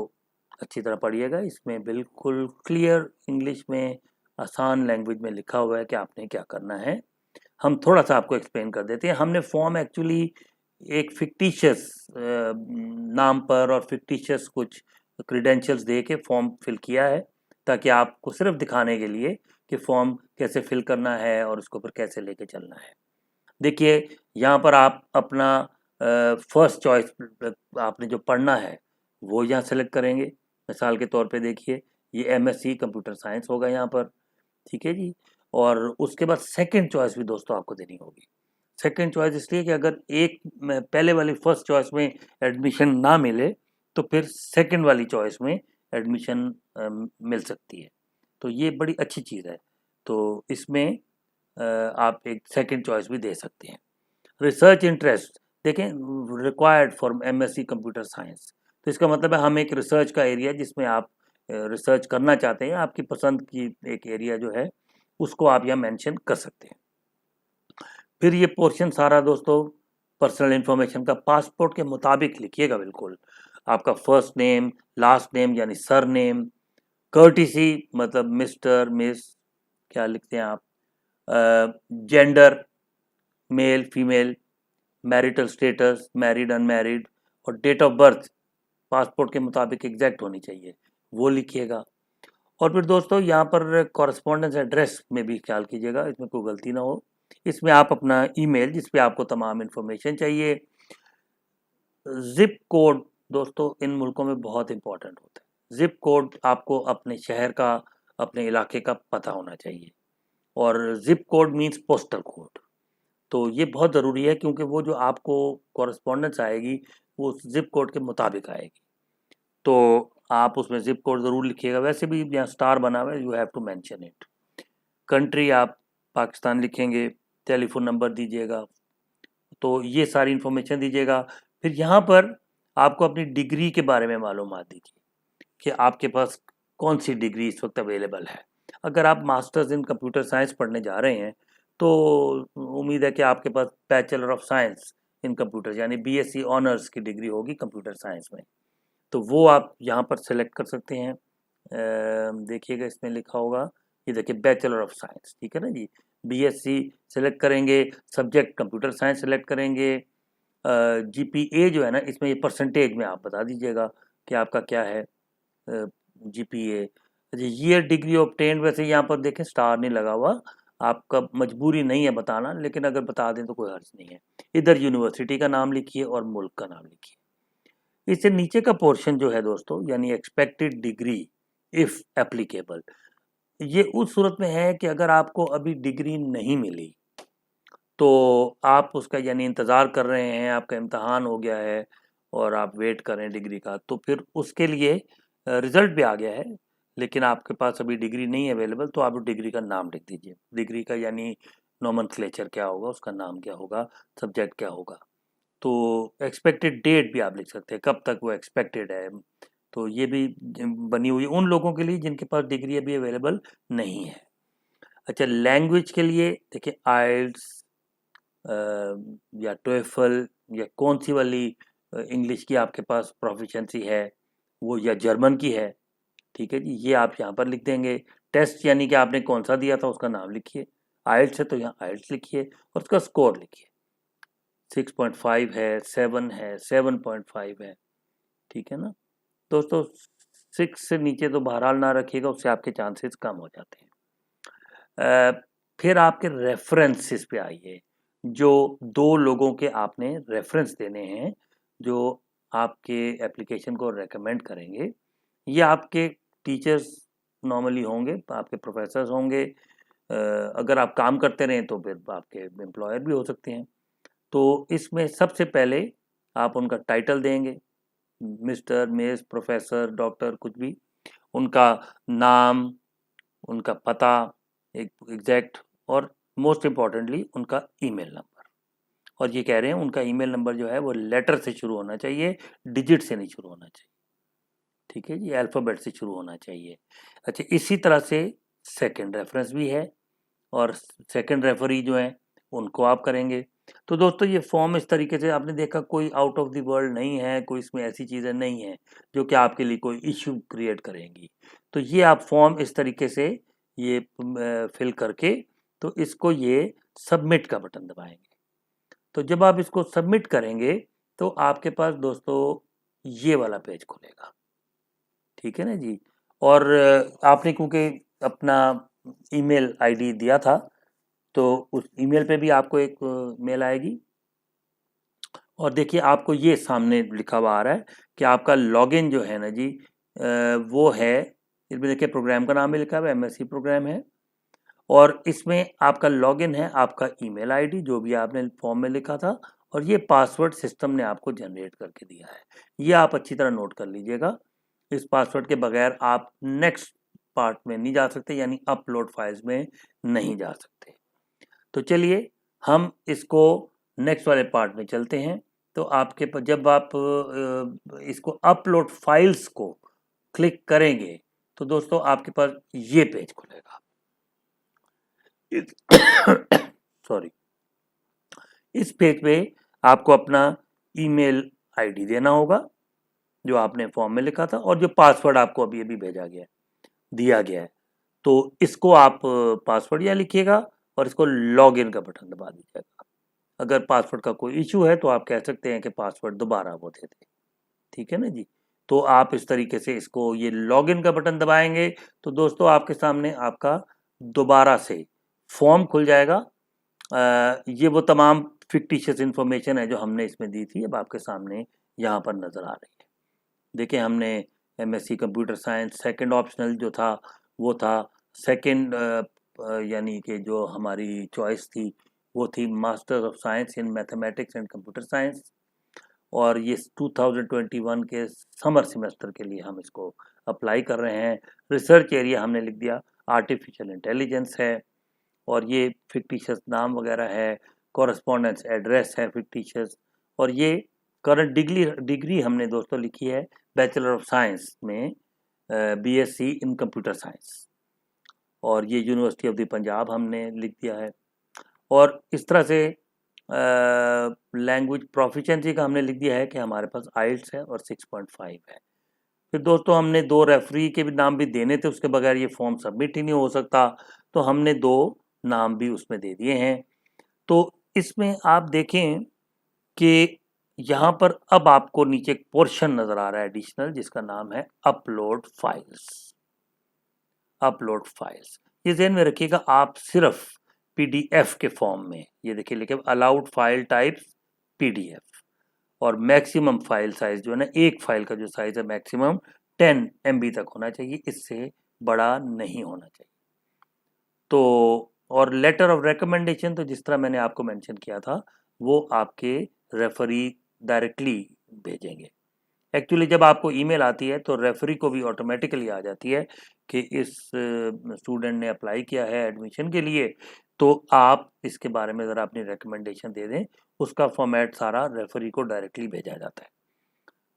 अच्छी तरह पढ़िएगा। इसमें बिल्कुल क्लियर इंग्लिश में आसान लैंग्वेज में लिखा हुआ है कि आपने क्या करना है। हम थोड़ा सा आपको एक्सप्लेन कर देते हैं। हमने फॉर्म एक्चुअली एक फिक्टिशियस नाम पर और फिक्टिशियस कुछ क्रीडेंशियल्स दे के फॉर्म फिल किया है ताकि आपको सिर्फ दिखाने के लिए कि फॉर्म कैसे फिल करना है और उसको ऊपर कैसे लेके चलना है। देखिए यहाँ पर आप अपना फर्स्ट चॉइस आपने जो पढ़ना है वो यहाँ सेलेक्ट करेंगे। मिसाल के तौर पे देखिए ये एमएससी कंप्यूटर साइंस होगा यहाँ पर, ठीक है जी। और उसके बाद सेकंड चॉइस भी दोस्तों आपको देनी होगी। सेकंड चॉइस इसलिए कि अगर एक पहले वाली फर्स्ट चॉइस में एडमिशन ना मिले तो फिर सेकंड वाली चॉइस में एडमिशन मिल सकती है। तो ये बड़ी अच्छी चीज़ है। तो इसमें आप एक सेकंड चॉइस भी दे सकते हैं। रिसर्च इंटरेस्ट देखें, required for MSc computer science, तो इसका मतलब है हम एक रिसर्च का एरिया जिसमें आप रिसर्च करना चाहते हैं, आपकी पसंद की एक एरिया जो है उसको आप यहाँ मेंशन कर सकते हैं। फिर ये पोर्शन सारा दोस्तों पर्सनल इन्फॉर्मेशन का पासपोर्ट के मुताबिक लिखिएगा बिल्कुल। आपका फर्स्ट नेम, लास्ट नेम यानी सर नेम, कर्टिसी मतलब मिस्टर मिस क्या लिखते हैं आप, gender male female, marital status married unmarried, और डेट ऑफ बर्थ पासपोर्ट के मुताबिक एग्जैक्ट होनी चाहिए, वो लिखिएगा। और फिर दोस्तों यहाँ पर कॉरेस्पॉन्डेंस एड्रेस में भी ख्याल कीजिएगा, इसमें कोई गलती ना हो। इसमें आप अपना ईमेल जिस पे आपको तमाम इन्फॉर्मेशन चाहिए। जिप कोड दोस्तों इन मुल्कों में बहुत इंपॉर्टेंट होता है। जिप कोड आपको अपने शहर का, अपने इलाके का पता होना चाहिए। और zip code means postal code, तो ये बहुत ज़रूरी है क्योंकि वो जो आपको कॉरेस्पॉन्डेंस आएगी वो जिप कोड के मुताबिक आएगी। तो आप उसमें जिप कोड ज़रूर लिखिएगा। वैसे भी यहाँ स्टार बना हुआ है, you have to mention it. Country आप पाकिस्तान लिखेंगे, टेलीफोन नंबर दीजिएगा, तो ये सारी इन्फॉर्मेशन दीजिएगा। फिर यहाँ पर आपको अपनी डिग्री के बारे में मालूमात दीजिए कि आपके पास कौन सी डिग्री इस वक्त अवेलेबल है। अगर आप मास्टर्स इन कंप्यूटर साइंस पढ़ने जा रहे हैं तो उम्मीद है कि आपके पास bachelor of science in computer यानी बीएससी ऑनर्स की डिग्री होगी कंप्यूटर साइंस में, तो वो आप यहाँ पर सेलेक्ट कर सकते हैं। देखिएगा इसमें लिखा होगा, ये देखिए बैचलर ऑफ साइंस, ठीक है ना जी। बीएससी सेलेक्ट करेंगे, सब्जेक्ट कंप्यूटर साइंस सेलेक्ट करेंगे। जीपीए जो है ना इसमें ये परसेंटेज में आप बता दीजिएगा कि आपका क्या है जीपीए। ईयर डिग्री ऑब्टेन्ड, वैसे यहाँ पर देखें स्टार नहीं लगा हुआ, आपका मजबूरी नहीं है बताना, लेकिन अगर बता दें तो कोई हर्ज नहीं है। इधर यूनिवर्सिटी का नाम लिखिए और मुल्क का नाम लिखिए। इससे नीचे का पोर्शन जो है दोस्तों यानी एक्सपेक्टेड डिग्री इफ एप्लीकेबल, ये उस सूरत में है कि अगर आपको अभी डिग्री नहीं मिली तो आप उसका यानी इंतज़ार कर रहे हैं, आपका इम्तहान हो गया है और आप वेट कर रहे हैं डिग्री का, तो फिर उसके लिए रिज़ल्ट भी आ गया है लेकिन आपके पास अभी डिग्री नहीं है अवेलेबल, तो आप डिग्री का नाम लिख दीजिए। डिग्री का यानी नोमेनक्लेचर क्या होगा, उसका नाम क्या होगा, सब्जेक्ट क्या होगा। तो एक्सपेक्टेड डेट भी आप लिख सकते हैं, कब तक वो एक्सपेक्टेड है। तो ये भी बनी हुई उन लोगों के लिए जिनके पास डिग्री अभी अवेलेबल नहीं है। अच्छा, लैंग्वेज के लिए देखिए आइल्स या टोएफल या कौन सी वाली इंग्लिश की आपके पास प्रोफिशिएंसी है, वो या जर्मन की है, ठीक है जी, ये आप यहाँ पर लिख देंगे। टेस्ट यानी कि आपने कौन सा दिया था उसका नाम लिखिए। आइल्स है तो यहाँ आइल्स लिखिए और उसका स्कोर लिखिए। 6.5 है, 7 है, 7.5 है, ठीक है ना दोस्तों। 6 से नीचे तो बहरहाल ना रखिएगा, उससे आपके चांसेस कम हो जाते हैं। फिर आपके रेफरेंसेस पे आइए। जो 2 लोगों के आपने रेफरेंस देने हैं जो आपके एप्लीकेशन को रेकमेंड करेंगे। ये आपके टीचर्स नॉर्मली होंगे, आपके प्रोफेसर्स होंगे। अगर आप काम करते रहें तो फिर आपके एम्प्लॉयर भी हो सकते हैं। तो इसमें सबसे पहले आप उनका टाइटल देंगे, मिस्टर, मिस, प्रोफेसर, डॉक्टर, कुछ भी। उनका नाम, उनका पता एक एग्जैक्ट, और मोस्ट इम्पॉर्टेंटली उनका ईमेल नंबर। और ये कह रहे हैं उनका ईमेल नंबर जो है वो लेटर से शुरू होना चाहिए, डिजिट से नहीं शुरू होना चाहिए। ठीक है जी, अल्फ़ाबेट से शुरू होना चाहिए। अच्छा, इसी तरह से सेकंड रेफरेंस भी है, और सेकंड रेफरी जो है उनको आप करेंगे। तो दोस्तों ये फॉर्म इस तरीके से आपने देखा, कोई आउट ऑफ द वर्ल्ड नहीं है, कोई इसमें ऐसी चीज़ें नहीं हैं जो कि आपके लिए कोई इश्यू क्रिएट करेंगी। तो ये आप फॉर्म इस तरीके से ये फिल करके तो इसको ये सबमिट का बटन दबाएंगे। तो जब आप इसको सबमिट करेंगे तो आपके पास दोस्तों ये वाला पेज खुलेगा। ठीक है ना जी। और आपने क्योंकि अपना ईमेल आईडी दिया था तो उस ईमेल पे भी आपको एक मेल आएगी। और देखिए आपको ये सामने लिखा हुआ आ रहा है कि आपका लॉगिन जो है ना जी वो है, इसमें देखिए प्रोग्राम का नाम भी लिखा हुआ है, एमएससी प्रोग्राम है। और इसमें आपका लॉगिन है, आपका ईमेल आईडी जो भी आपने फॉर्म में लिखा था, और ये पासवर्ड सिस्टम ने आपको जनरेट करके दिया है। ये आप अच्छी तरह नोट कर लीजिएगा। इस पासवर्ड के बगैर आप नेक्स्ट पार्ट में नहीं जा सकते, यानी अपलोड फाइल्स में नहीं जा सकते। तो चलिए हम इसको नेक्स्ट वाले पार्ट में चलते हैं। तो आपके पास जब आप इसको अपलोड फाइल्स को क्लिक करेंगे तो दोस्तों आपके पास ये पेज खुलेगा। सॉरी, इस पेज पे आपको अपना ईमेल आईडी देना होगा जो आपने फॉर्म में लिखा था, और जो पासवर्ड आपको अभी अभी भेजा गया है, दिया गया है। तो इसको आप पासवर्ड या लिखिएगा और इसको लॉग इन का बटन दबा दीजिएगा। अगर पासवर्ड का कोई इशू है तो आप कह सकते हैं कि पासवर्ड दोबारा वो दे दें। ठीक है ना जी। तो आप इस तरीके से इसको ये लॉग इन का बटन दबाएंगे तो दोस्तों आपके सामने आपका दोबारा से फॉर्म खुल जाएगा। ये वो तमाम फिक्टिशियस इंफॉर्मेशन है जो हमने इसमें दी थी, अब आपके सामने यहाँ पर नज़र आ रही है। देखिए हमने MSc computer science second optional जो था वो था सेकंड, यानी कि जो हमारी चॉइस थी वो थी masters of science in mathematics and computer science. और ये 2021 के समर सेमेस्टर के लिए हम इसको अप्लाई कर रहे हैं। रिसर्च एरिया हमने लिख दिया आर्टिफिशियल इंटेलिजेंस है, और ये फिक्टिशियस नाम वगैरह है, कॉरेस्पॉन्डेंस एड्रेस है फिक्टिशियस, और ये करंट डिग्री हमने दोस्तों लिखी है बैचलर ऑफ साइंस में बीएससी इन कंप्यूटर साइंस, और ये यूनिवर्सिटी ऑफ द पंजाब हमने लिख दिया है। और इस तरह से लैंग्वेज प्रोफिशिएंसी का हमने लिख दिया है कि हमारे पास आइल्स है और 6.5 है। फिर दोस्तों हमने 2 रेफरी के भी नाम भी देने थे, उसके बगैर ये फॉर्म सबमिट ही नहीं हो सकता, तो हमने 2 नाम भी उसमें दे दिए हैं। तो इसमें आप देखें कि यहाँ पर अब आपको नीचे एक पोर्शन नज़र आ रहा है एडिशनल, जिसका नाम है अपलोड फाइल्स। अपलोड फाइल्स, ये ध्यान में रखिएगा, आप सिर्फ पीडीएफ के फॉर्म में, ये देखिए लिखे अलाउड फाइल टाइप्स पीडीएफ, और मैक्सिमम फाइल साइज जो है ना, एक फाइल का जो साइज है मैक्सिमम 10 MB तक होना चाहिए, इससे बड़ा नहीं होना चाहिए। तो और लेटर ऑफ रिकमेंडेशन तो जिस तरह मैंने आपको मेंशन किया था वो आपके रेफरी डायरेक्टली भेजेंगे। एक्चुअली जब आपको ईमेल आती है तो रेफरी को भी ऑटोमेटिकली आ जाती है कि इस स्टूडेंट ने अप्लाई किया है एडमिशन के लिए, तो आप इसके बारे में ज़रा अपनी रिकमेंडेशन दे दें। उसका फॉर्मेट सारा रेफरी को डायरेक्टली भेजा जाता है।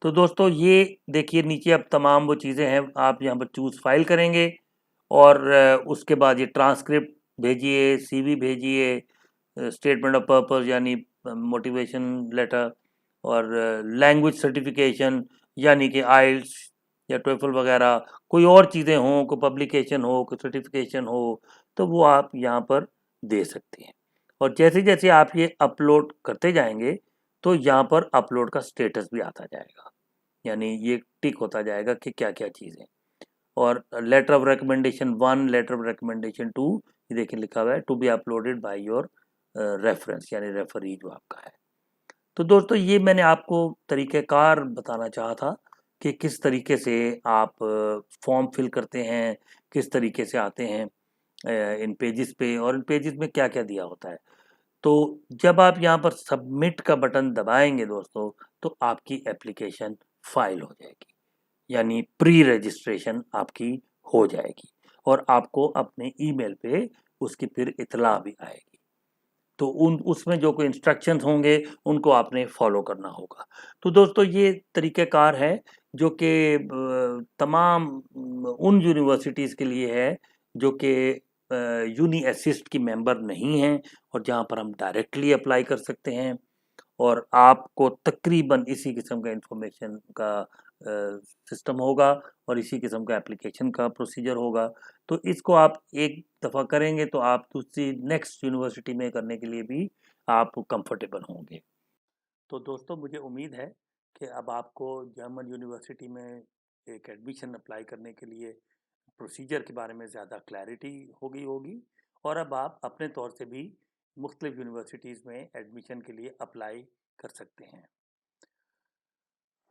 तो दोस्तों ये देखिए नीचे अब तमाम वो चीज़ें हैं, आप यहाँ पर चूज़ फाइल करेंगे, और उसके बाद ये ट्रांसक्रिप्ट भेजिए, सीवी भेजिए, स्टेटमेंट ऑफ पर्पस यानी मोटिवेशन लेटर, और लैंग्वेज सर्टिफिकेशन यानी कि आइल्स या टोफल वगैरह, कोई और चीज़ें हों, कोई पब्लिकेशन हो, कोई सर्टिफिकेशन हो, तो वो आप यहाँ पर दे सकते हैं। और जैसे जैसे आप ये अपलोड करते जाएंगे तो यहाँ पर अपलोड का स्टेटस भी आता जाएगा। यानी ये टिक होता जाएगा कि क्या क्या चीज़ें। और letter of recommendation 1, letter of recommendation 2, ये देखिए लिखा हुआ है to be uploaded by your reference, यानी रेफरी जो आपका है। तो दोस्तों ये मैंने आपको तरीक़ेकार बताना चाहा था कि किस तरीके से आप फॉर्म फिल करते हैं, किस तरीके से आते हैं इन पेजेस पे, और इन पेजेस में क्या क्या दिया होता है। तो जब आप यहाँ पर सबमिट का बटन दबाएंगे दोस्तों, तो आपकी एप्लीकेशन फाइल हो जाएगी, यानी प्री रजिस्ट्रेशन आपकी हो जाएगी, और आपको अपने ईमेल पे उसकी फिर इतला भी आएगी। तो उसमें जो कोई इंस्ट्रक्शंस होंगे उनको आपने फॉलो करना होगा। तो दोस्तों ये तरीक़ेकार है जो कि तमाम उन यूनिवर्सिटीज़ के लिए है जो कि यूनी असिस्ट की मेंबर नहीं हैं, और जहाँ पर हम डायरेक्टली अप्लाई कर सकते हैं, और आपको तकरीबन इसी किस्म का इंफॉर्मेशन का सिस्टम होगा, और इसी किस्म का एप्लीकेशन का प्रोसीजर होगा। तो इसको आप एक दफ़ा करेंगे तो आप दूसरी नेक्स्ट यूनिवर्सिटी में करने के लिए भी आप कंफर्टेबल होंगे। तो दोस्तों मुझे उम्मीद है कि अब आपको जर्मन यूनिवर्सिटी में एक एडमिशन अप्लाई करने के लिए प्रोसीजर के बारे में ज़्यादा क्लैरिटी हो गई होगी, और अब आप अपने तौर से भी मुख्तलिफ यूनिवर्सिटीज़ में एडमिशन के लिए अप्लाई कर सकते हैं।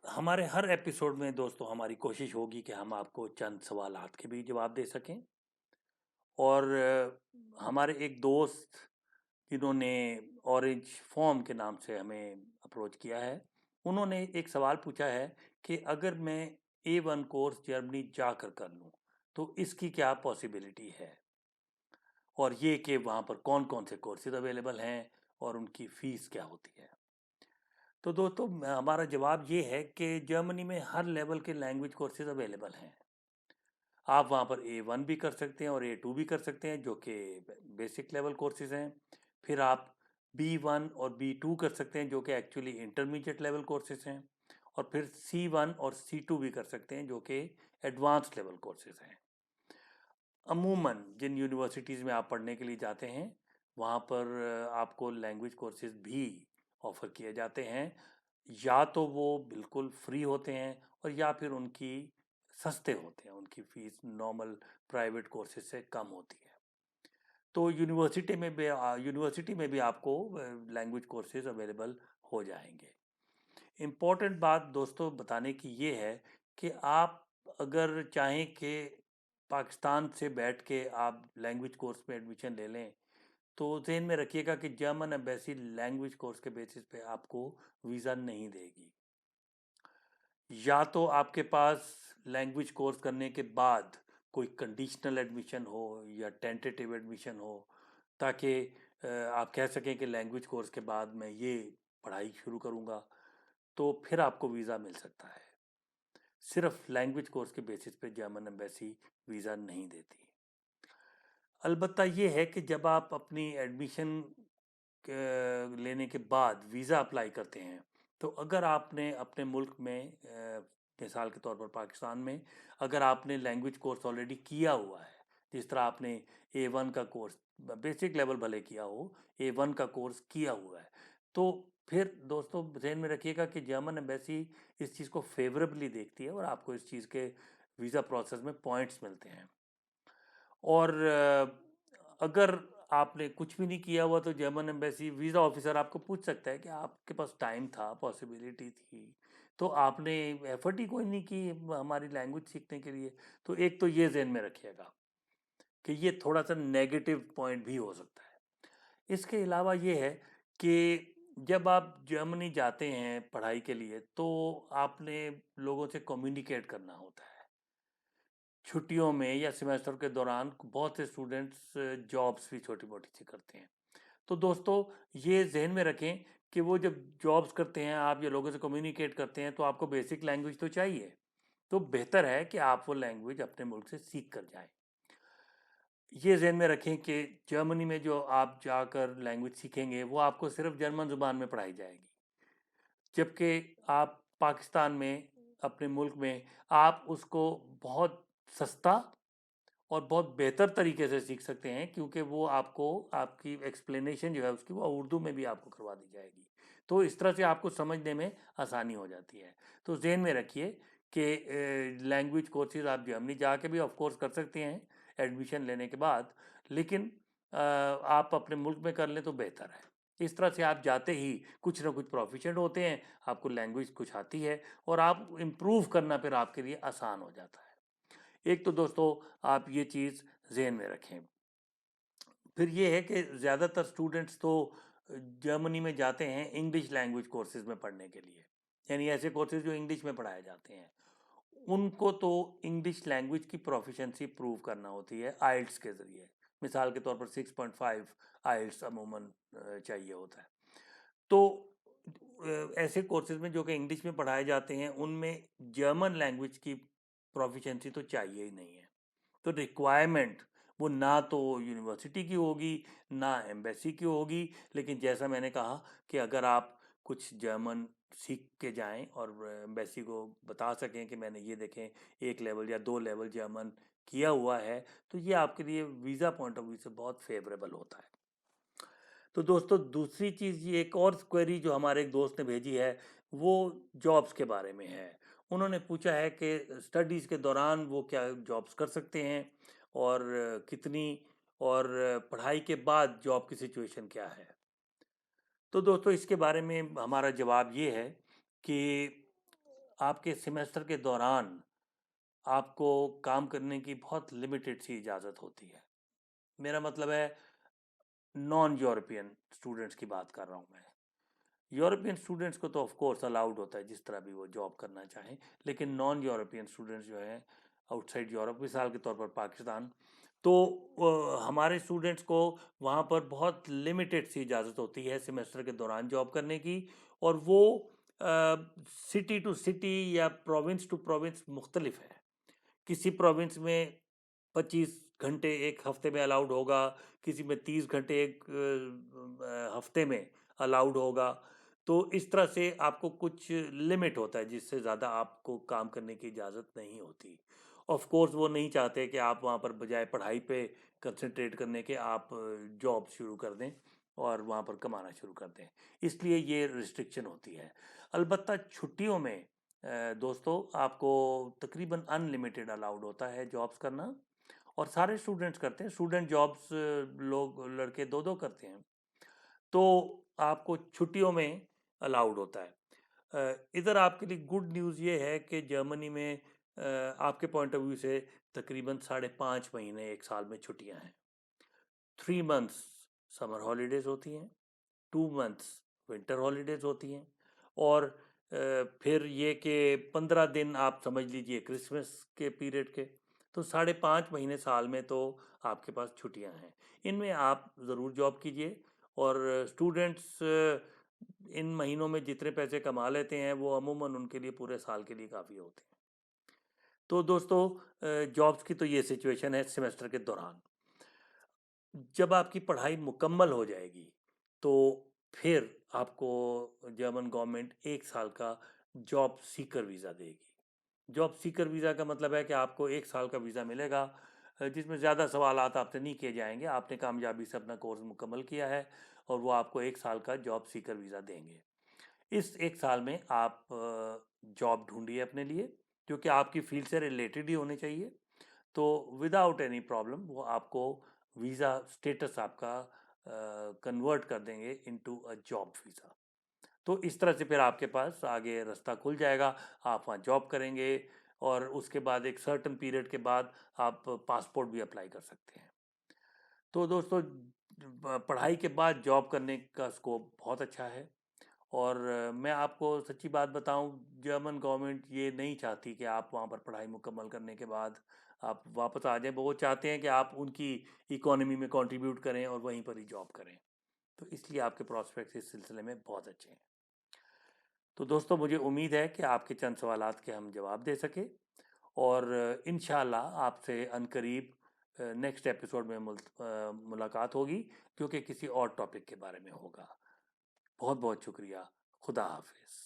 हमारे हर एपिसोड में दोस्तों हमारी कोशिश होगी कि हम आपको चंद सवालात के भी जवाब दे सकें, और हमारे एक दोस्त जिन्होंने ऑरेंज फॉर्म के नाम से हमें अप्रोच किया है, उन्होंने एक सवाल पूछा है कि अगर मैं A1 कोर्स जर्मनी जाकर कर लूँ तो इसकी क्या पॉसिबिलिटी है, और ये कि वहाँ पर कौन कौन से कोर्सेज अवेलेबल हैं और उनकी फ़ीस क्या होती है। तो दोस्तों हमारा जवाब ये है कि जर्मनी में हर लेवल के लैंग्वेज कोर्सेज अवेलेबल हैं। आप वहाँ पर A1 भी कर सकते हैं और A2 भी कर सकते हैं, जो कि बेसिक लेवल कोर्सेज हैं। फिर आप B1 और B2 कर सकते हैं, जो कि एक्चुअली इंटरमीडिएट लेवल कोर्सेज हैं। और फिर C1 और C2 भी कर सकते हैं, जो कि एडवांस लेवल कोर्सेज हैं। अमूमन जिन यूनिवर्सिटीज़ में आप पढ़ने के लिए जाते हैं, वहाँ पर आपको लैंग्वेज कोर्सेज भी ऑफ़र किए जाते हैं। या तो वो बिल्कुल फ्री होते हैं, और या फिर उनकी सस्ते होते हैं, उनकी फ़ीस नॉर्मल प्राइवेट कोर्सेज से कम होती है। तो यूनिवर्सिटी में भी आपको लैंग्वेज कोर्सेज अवेलेबल हो जाएंगे। इम्पोर्टेंट बात दोस्तों बताने की ये है कि आप अगर चाहें कि पाकिस्तान से बैठ के आप लैंग्वेज कोर्स में एडमिशन ले लें, तो ज़हन में रखिएगा कि जर्मन एम्बेसी लैंग्वेज कोर्स के बेसिस पे आपको वीज़ा नहीं देगी। या तो आपके पास लैंग्वेज कोर्स करने के बाद कोई कंडीशनल एडमिशन हो या टेंटेटिव एडमिशन हो, ताकि आप कह सकें कि लैंग्वेज कोर्स के बाद मैं ये पढ़ाई शुरू करूँगा, तो फिर आपको वीज़ा मिल सकता है। सिर्फ लैंग्वेज कोर्स के बेसिस पे जर्मन एम्बेसी वीज़ा नहीं देती। अलबत्ता ये है कि जब आप अपनी एडमिशन लेने के बाद वीज़ा अप्लाई करते हैं, तो अगर आपने अपने मुल्क में मिसाल के तौर पर पाकिस्तान में अगर आपने लैंग्वेज कोर्स ऑलरेडी किया हुआ है, जिस तरह आपने A1 का कोर्स बेसिक लेवल भले किया हो, A1 का कोर्स किया हुआ है, तो फिर दोस्तों ध्यान में रखिएगा कि जर्मन एम्बेसी इस चीज़ को फेवरेबली देखती है, और आपको इस चीज़ के वीज़ा प्रोसेस में पॉइंट्स मिलते हैं। और अगर आपने कुछ भी नहीं किया हुआ, तो जर्मन एम्बेसी वीज़ा ऑफिसर आपको पूछ सकता है कि आपके पास टाइम था, पॉसिबिलिटी थी, तो आपने एफर्ट ही कोई नहीं की हमारी लैंग्वेज सीखने के लिए। तो एक तो ये ज़हन में रखिएगा कि ये थोड़ा सा नेगेटिव पॉइंट भी हो सकता है। इसके अलावा ये है कि जब आप जर्मनी जाते हैं पढ़ाई के लिए, तो आपने लोगों से कम्युनिकेट करना होता है। छुट्टियों में या सेमेस्टर के दौरान बहुत से स्टूडेंट्स जॉब्स भी छोटी मोटी सी करते हैं। तो दोस्तों ये जहन में रखें कि वो जब जॉब्स करते हैं, आप ये लोगों से कम्युनिकेट करते हैं, तो आपको बेसिक लैंग्वेज तो चाहिए। तो बेहतर है कि आप वो लैंग्वेज अपने मुल्क से सीख कर जाएं। ये जहन में रखें कि जर्मनी में जो आप जाकर लैंग्वेज सीखेंगे, वो आपको सिर्फ जर्मन ज़ुबान में पढ़ाई जाएगी, जबकि आप पाकिस्तान में अपने मुल्क में आप उसको बहुत सस्ता और बहुत बेहतर तरीके से सीख सकते हैं, क्योंकि वो आपको आपकी एक्सप्लेनेशन जो है उसकी वो उर्दू में भी आपको करवा दी जाएगी। तो इस तरह से आपको समझने में आसानी हो जाती है। तो ज़हन में रखिए कि लैंग्वेज कोर्सेज आप जर्मनी जाके भी ऑफ कोर्स कर सकते हैं एडमिशन लेने के बाद, लेकिन आप अपने मुल्क में कर लें तो बेहतर है। इस तरह से आप जाते ही कुछ ना कुछ प्रोफिशिएंट होते हैं, आपको लैंग्वेज कुछ आती है और आप इम्प्रूव करना फिर आपके लिए आसान हो जाता है। एक तो दोस्तों आप ये चीज़ ज़हन में रखें। फिर ये है कि ज़्यादातर स्टूडेंट्स तो जर्मनी में जाते हैं इंग्लिश लैंग्वेज कोर्सेज में पढ़ने के लिए, यानी ऐसे कोर्सेज जो इंग्लिश में पढ़ाए जाते हैं। उनको तो इंग्लिश लैंग्वेज की प्रोफिशिएंसी प्रूव करना होती है आइल्स के ज़रिए। मिसाल के तौर पर 6.5 आइल्स अमूमन चाहिए होता है। तो ऐसे कोर्सेज में जो कि इंग्लिश में पढ़ाए जाते हैं उनमें जर्मन लैंग्वेज की प्रोफिशिएंसी तो चाहिए ही नहीं है। तो रिक्वायरमेंट वो ना तो यूनिवर्सिटी की होगी ना एम्बेसी की होगी, लेकिन जैसा मैंने कहा कि अगर आप कुछ जर्मन सीख के जाएं और एम्बेसी को बता सकें कि मैंने ये देखें 1 लेवल या 2 लेवल जर्मन किया हुआ है, तो ये आपके लिए वीज़ा पॉइंट ऑफ व्यू से बहुत फेवरेबल होता है। तो दोस्तों दूसरी चीज़, ये एक और क्वेरी जो हमारे एक दोस्त ने भेजी है वो जॉब्स के बारे में है। उन्होंने पूछा है कि स्टडीज़ के दौरान वो क्या जॉब्स कर सकते हैं और कितनी, और पढ़ाई के बाद जॉब की सिचुएशन क्या है। तो दोस्तों इसके बारे में हमारा जवाब ये है कि आपके सेमेस्टर के दौरान आपको काम करने की बहुत लिमिटेड सी इजाज़त होती है। मेरा मतलब है नॉन यूरोपियन स्टूडेंट्स की बात कर रहा हूँ मैं। यूरोपियन स्टूडेंट्स को तो ऑफ कोर्स अलाउड होता है जिस तरह भी वो जॉब करना चाहें, लेकिन नॉन यूरोपियन स्टूडेंट्स जो हैं आउटसाइड यूरोप, मिसाल के तौर पर पाकिस्तान, तो हमारे स्टूडेंट्स को वहाँ पर बहुत लिमिटेड सी इजाज़त होती है सेमेस्टर के दौरान जॉब करने की, और वो सिटी टू सिटी या प्रोविंस टू प्रोविंस मुख्तलिफ है। किसी प्रोविंस में 25 घंटे एक हफ्ते में अलाउड होगा, किसी में 30 घंटे एक हफ्ते में अलाउड होगा। तो इस तरह से आपको कुछ लिमिट होता है जिससे ज़्यादा आपको काम करने की इजाज़त नहीं होती। ऑफ कोर्स वो नहीं चाहते कि आप वहाँ पर बजाय पढ़ाई पे कंसंट्रेट करने के आप जॉब शुरू कर दें और वहाँ पर कमाना शुरू कर दें, इसलिए ये रिस्ट्रिक्शन होती है। अलबत्ता छुट्टियों में दोस्तों आपको तकरीबन अनलिमिटेड अलाउड होता है जॉब्स करना, और सारे स्टूडेंट्स करते हैं। स्टूडेंट जॉब्स लोग लड़के दो दो करते हैं, तो आपको छुट्टियों में अलाउड होता है। इधर आपके लिए गुड न्यूज़ ये है कि जर्मनी में आपके पॉइंट ऑफ व्यू से तकरीबन 5.5 महीने एक साल में छुट्टियां हैं। 3 मंथ्स समर हॉलीडेज होती हैं, 2 मंथ्स विंटर हॉलीडेज होती हैं, और फिर ये कि 15 दिन आप समझ लीजिए क्रिसमस के पीरियड के। तो 5.5 महीने साल में तो आपके पास छुट्टियां हैं। इनमें आप ज़रूर जॉब कीजिए, और स्टूडेंट्स इन महीनों में जितने पैसे कमा लेते हैं वो अमूमन उनके लिए पूरे साल के लिए काफ़ी होते हैं। तो दोस्तों जॉब्स की तो ये सिचुएशन है सेमेस्टर के दौरान। जब आपकी पढ़ाई मुकम्मल हो जाएगी तो फिर आपको जर्मन गवर्नमेंट 1 साल का जॉब सीकर वीज़ा देगी। जॉब सीकर वीज़ा का मतलब है कि आपको 1 साल का वीज़ा मिलेगा जिसमें ज़्यादा सवालात आपसे नहीं किए जाएंगे। आपने कामयाबी से अपना कोर्स मुकम्मल किया है और वो आपको 1 साल का जॉब सीकर वीज़ा देंगे। इस 1 साल में आप जॉब ढूंढिए अपने लिए, क्योंकि आपकी फील्ड से रिलेटेड ही होने चाहिए। तो विदाउट एनी प्रॉब्लम वो आपको वीज़ा स्टेटस आपका कन्वर्ट कर देंगे इनटू अ जॉब वीज़ा। तो इस तरह से फिर आपके पास आगे रास्ता खुल जाएगा, आप वहाँ जॉब करेंगे और उसके बाद एक सर्टन पीरियड के बाद आप पासपोर्ट भी अप्लाई कर सकते हैं। तो दोस्तों पढ़ाई के बाद जॉब करने का स्कोप बहुत अच्छा है, और मैं आपको सच्ची बात बताऊं, जर्मन गवर्नमेंट ये नहीं चाहती कि आप वहाँ पर पढ़ाई मुकम्मल करने के बाद आप वापस आ जाएं। वो चाहते हैं कि आप उनकी इकोनॉमी में कंट्रीब्यूट करें और वहीं पर ही जॉब करें। तो इसलिए आपके प्रोस्पेक्ट्स इस सिलसिले में बहुत अच्छे हैं। तो दोस्तों मुझे उम्मीद है कि आपके चंद सवालात के हम जवाब दे सके, और इंशाल्लाह आपसे अनकरीब नेक्स्ट एपिसोड में मुलाकात होगी, जो कि किसी और टॉपिक के बारे में होगा। बहुत बहुत शुक्रिया। खुदा हाफिज।